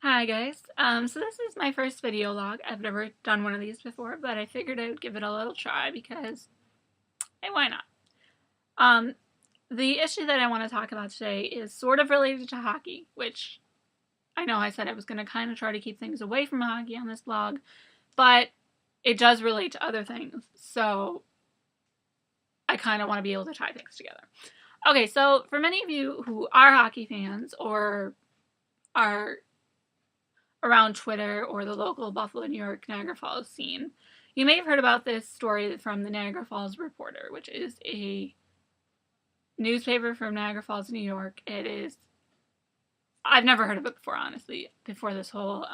Hi guys, so this is my first video log. I've never done one of these before, but I figured I would give it a little try because, hey, why not? The issue that I want to talk about today is sort of related to hockey, which I know I said I was going to kind of try to keep things away from hockey on this blog, but it does relate to other things, so I kind of want to be able to tie things together. Okay, so for many of you who are hockey fans or are around Twitter or the local Buffalo, New York, Niagara Falls scene, you may have heard about this story from the Niagara Falls Reporter, which is a newspaper from Niagara Falls, New York. I've never heard of it before, honestly, before this whole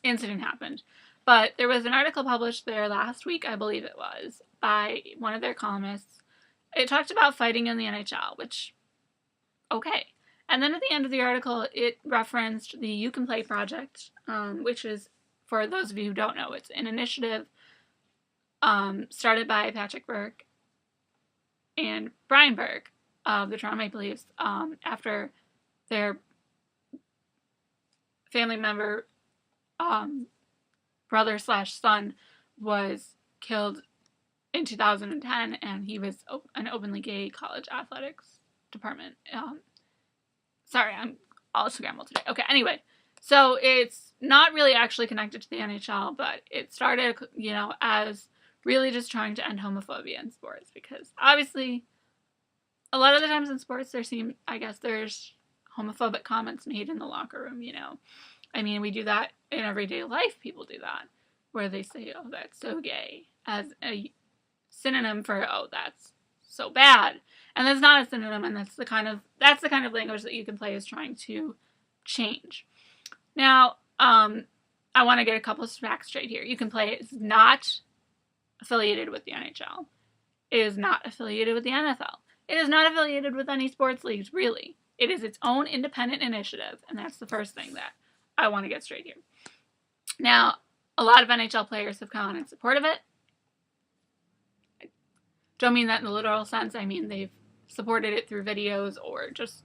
incident happened. But there was an article published there last week, I believe it was, by one of their columnists. It talked about fighting in the NHL, which, okay. And then at the end of the article, it referenced the You Can Play project, which is, for those of you who don't know, it's an initiative started by Patrick Burke and Brian Burke of the Toronto Maple Leafs after their family member, brother/son, was killed in 2010, and he was an openly gay college athletics department. Sorry, I'm all scrambled today. Okay, anyway, so it's not really actually connected to the NHL, but it started, as really just trying to end homophobia in sports, because obviously a lot of the times in sports there's homophobic comments made in the locker room, I mean, we do that in everyday life. People do that, where they say, "Oh, that's so gay," as a synonym for, "Oh, that's so bad." And that's not a synonym, and that's the kind of language that You Can Play is trying to change. Now, I want to get a couple of facts straight here. You Can Play is not affiliated with the NHL. It is not affiliated with the NFL. It is not affiliated with any sports leagues, really. It is its own independent initiative, and that's the first thing that I want to get straight here. Now, a lot of NHL players have come out in support of it. I don't mean that in the literal sense. I mean they've supported it through videos or just,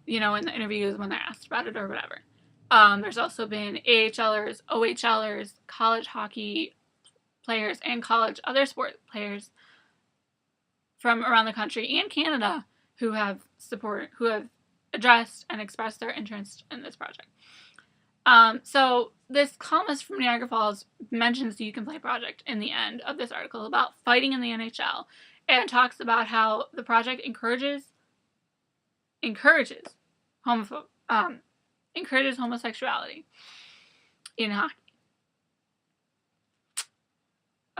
in the interviews when they're asked about it or whatever. There's also been AHLers, OHLers, college hockey players, and college other sport players from around the country and Canada who have addressed and expressed their interest in this project. So this columnist from Niagara Falls mentions the You Can Play project in the end of this article about fighting in the NHL, and talks about how the project encourages homosexuality in hockey.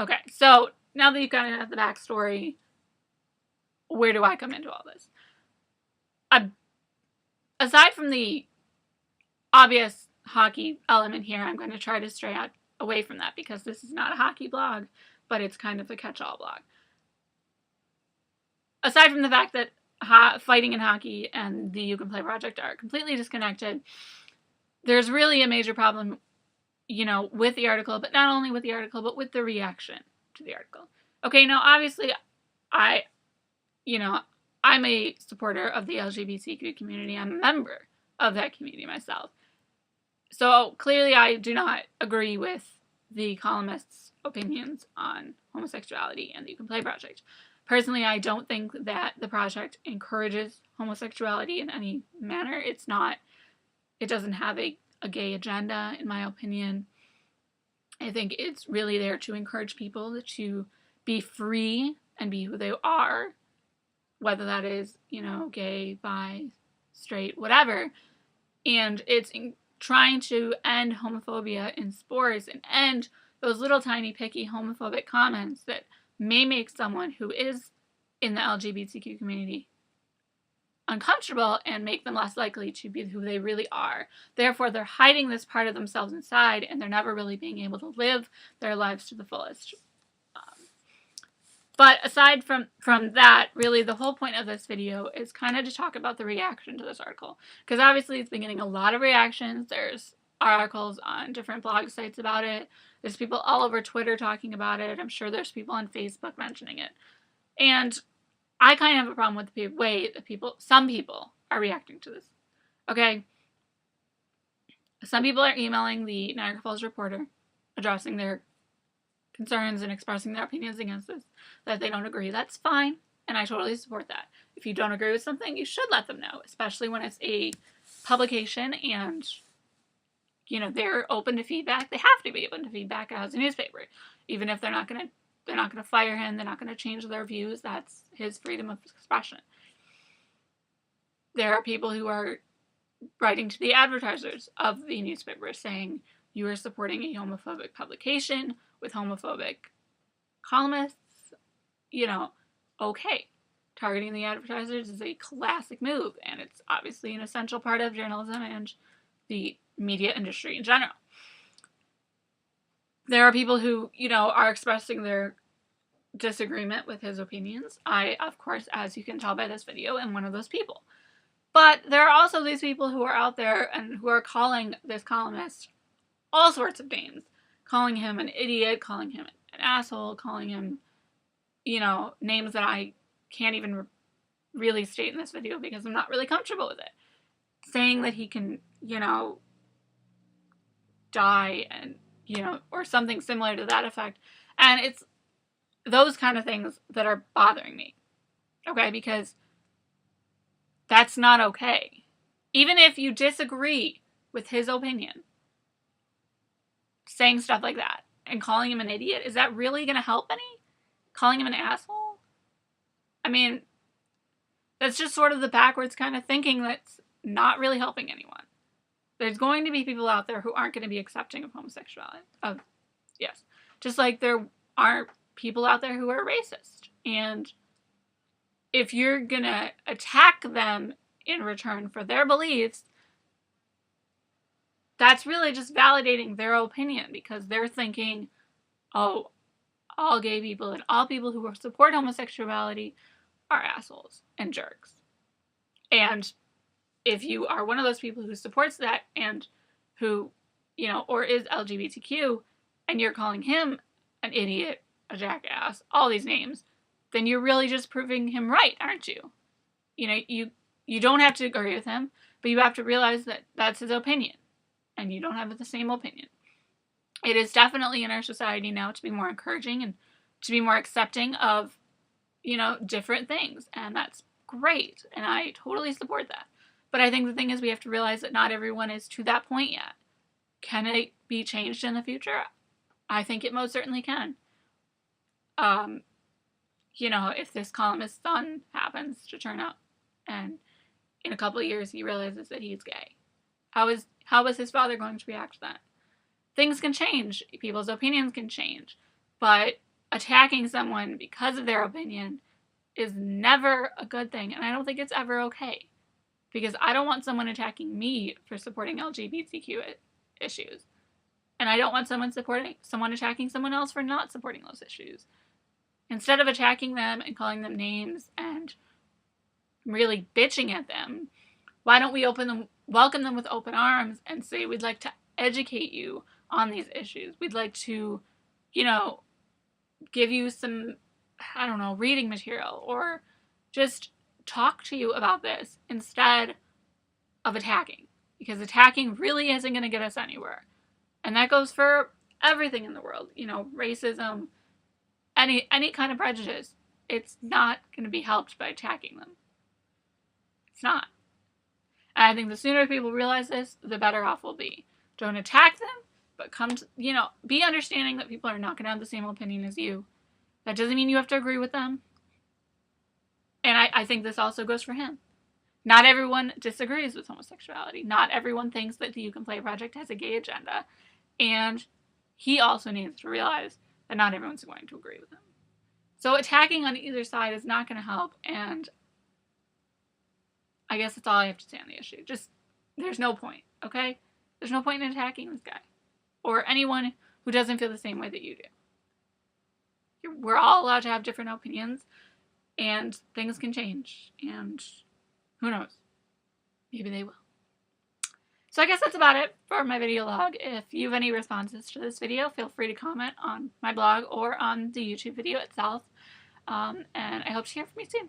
Okay, so now that you've kind of had the backstory, where do I come into all this? Aside from the obvious hockey element here, I'm going to try to stray away from that because this is not a hockey blog, but it's kind of a catch-all blog. Aside from the fact that fighting in hockey and the You Can Play project are completely disconnected, there's really a major problem, with the article, but not only with the article, but with the reaction to the article. Okay, now obviously I'm a supporter of the LGBTQ community. I'm a member of that community myself. So clearly I do not agree with the columnist's opinions on homosexuality and the You Can Play project. Personally, I don't think that the project encourages homosexuality in any manner. It doesn't have a gay agenda, in my opinion. I think it's really there to encourage people to be free and be who they are, whether that is, gay, bi, straight, whatever. And it's trying to end homophobia in sports and end those little tiny picky homophobic comments that may make someone who is in the LGBTQ community uncomfortable and make them less likely to be who they really are. Therefore, they're hiding this part of themselves inside, and they're never really being able to live their lives to the fullest. But aside from that, really the whole point of this video is kind of to talk about the reaction to this article. Because obviously it's been getting a lot of reactions. There's articles on different blog sites about it. There's people all over Twitter talking about it. I'm sure there's people on Facebook mentioning it. And I kind of have a problem with the way that some people are reacting to this. Okay? Some people are emailing the Niagara Falls Reporter, addressing their concerns and expressing their opinions against this, that they don't agree. That's fine, and I totally support that. If you don't agree with something, you should let them know, especially when it's a publication and, you know, they're open to feedback. They have to be open to feedback as a newspaper, even if they're not going to fire him. They're not going to change their views. That's his freedom of expression. There are people who are writing to the advertisers of the newspaper saying, you are supporting a homophobic publication with homophobic columnists. You know, okay. Targeting the advertisers is a classic move, and it's obviously an essential part of journalism and the media industry in general. There are people who, you know, are expressing their disagreement with his opinions. I, of course, as you can tell by this video, am one of those people. But there are also these people who are out there and who are calling this columnist all sorts of names. Calling him an idiot, calling him an asshole, calling him, you know, names that I can't even really state in this video because I'm not really comfortable with it. Saying that he can, you know, die and, you know, or something similar to that effect. And it's those kind of things that are bothering me. Okay? Because that's not okay. Even if you disagree with his opinion, saying stuff like that and calling him an idiot, is that really going to help any? Calling him an asshole? I mean, that's just sort of the backwards kind of thinking that's not really helping anyone. There's going to be people out there who aren't going to be accepting of homosexuality. Yes. Just like there are people out there who are racist. And if you're going to attack them in return for their beliefs, that's really just validating their opinion because they're thinking, oh, all gay people and all people who support homosexuality are assholes and jerks. And if you are one of those people who supports that and who, you know, or is LGBTQ, and you're calling him an idiot, a jackass, all these names, then you're really just proving him right, aren't you? You know, you don't have to agree with him, but you have to realize that that's his opinion, and you don't have the same opinion. It is definitely in our society now to be more encouraging and to be more accepting of, you know, different things, and that's great, and I totally support that. But I think the thing is we have to realize that not everyone is to that point yet. Can it be changed in the future? I think it most certainly can. You know, if this columnist's son happens to turn up and in a couple of years he realizes that he's gay, how is his father going to react to that? Things can change. People's opinions can change. But attacking someone because of their opinion is never a good thing. And I don't think it's ever okay. Because I don't want someone attacking me for supporting LGBTQ issues. And I don't want someone attacking someone else for not supporting those issues. Instead of attacking them and calling them names and really bitching at them, why don't we welcome them with open arms and say, we'd like to educate you on these issues. We'd like to, you know, give you some, I don't know, reading material or just talk to you about this instead of attacking. Because attacking really isn't going to get us anywhere. And that goes for everything in the world. You know, racism, any kind of prejudice. It's not going to be helped by attacking them. It's not. And I think the sooner people realize this, the better off we'll be. Don't attack them, but come to, you know, be understanding that people are not going to have the same opinion as you. That doesn't mean you have to agree with them. And I think this also goes for him. Not everyone disagrees with homosexuality. Not everyone thinks that the You Can Play Project has a gay agenda. And he also needs to realize that not everyone's going to agree with him. So attacking on either side is not going to help. And I guess that's all I have to say on the issue. Just, there's no point, okay? There's no point in attacking this guy. Or anyone who doesn't feel the same way that you do. We're all allowed to have different opinions. And things can change. And who knows? Maybe they will. So I guess that's about it for my video log. If you have any responses to this video, feel free to comment on my blog or on the YouTube video itself. And I hope to hear from you soon.